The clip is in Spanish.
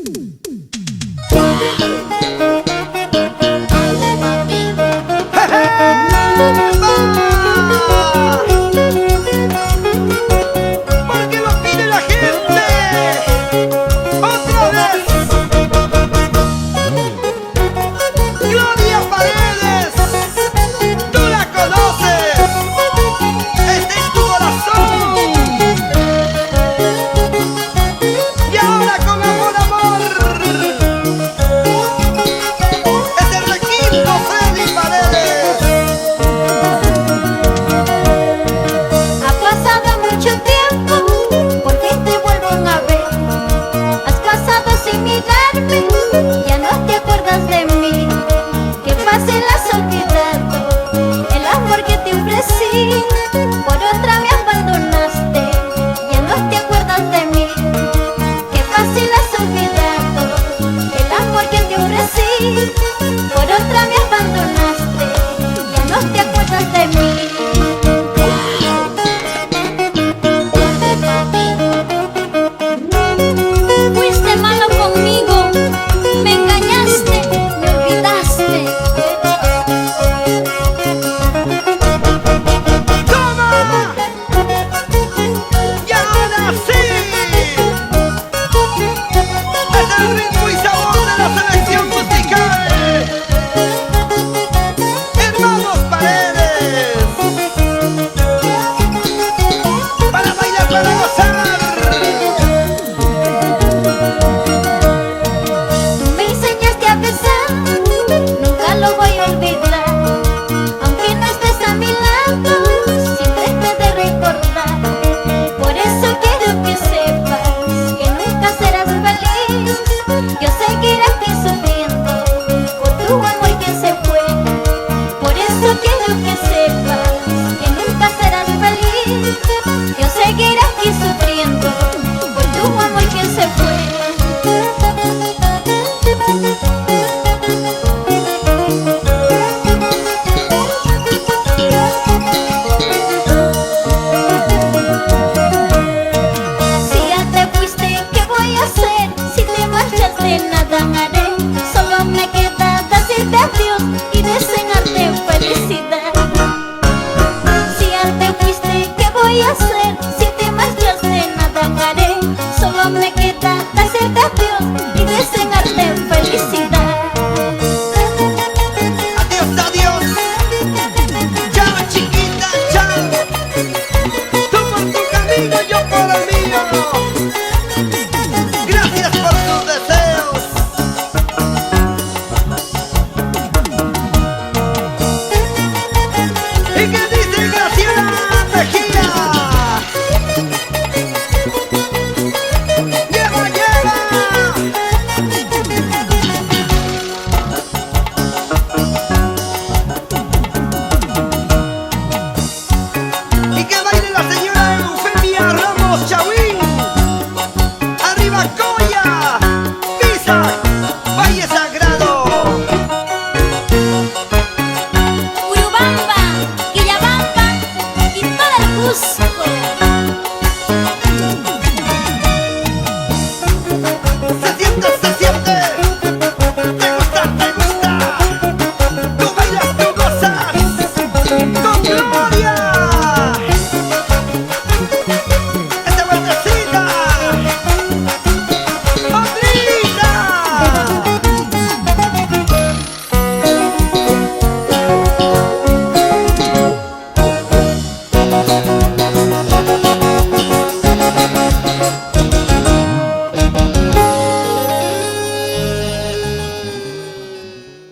Porque lo pide la gente. Otra vez. Gloria Paredes, tú la conoces, está en tu corazón. Y ahora con amor, amor, es el requinto Freddy Paredes. Ha pasado mucho tiempo, por fin te vuelvo a ver. Has pasado sin mirarme, ya no te acuerdas de mí. Qué fácil has olvidado el amor que te ofrecí. Por otra me abandonaste, ya no te acuerdas de mí. Qué fácil has olvidado el amor que te ofrecí. Por otra me abandonaste, ya no te acuerdas de mí. Fuiste malo conmigo, me engañaste, me olvidaste. ¡Toma! Y ahora sí, es el ritmo y sabor de la selección musical. Hermanos Paredes, para bailar, para gozar. Tú me enseñaste a besar, nunca lo voy a olvidar. Aunque no estés a mi lado, siempre te he de recordar. Por eso quiero que sepas que nunca serás feliz. Yo seguiré aquí sufriendo por tu amor que se fue. Por eso quiero que sepas que nunca serás feliz. Yo seguiré aquí sufriendo por tu amor que se fue. Si ya te fuiste, ¿qué voy a hacer? Si te marchaste, nada haré. Solo me queda decirte adiós y desearte felicidad. Si ya te fuiste, ¿qué voy a hacer? Si te marchaste, nada haré. Solo me queda decirte adiós y desearte felicidad. Adiós, adiós. Chao, chiquita, chao. Tú por tu camino, yo por el mío. Gracias por tus deseos. ¿Y qué dice Graciela Mejía? ¡Lleva, lleva! Y que baile la señora Eufemia Ramos Chawín. Arriba Coya, Pisa, Valle Sagrado. Urubamba, Quillabamba y todo el Cusco. Se siente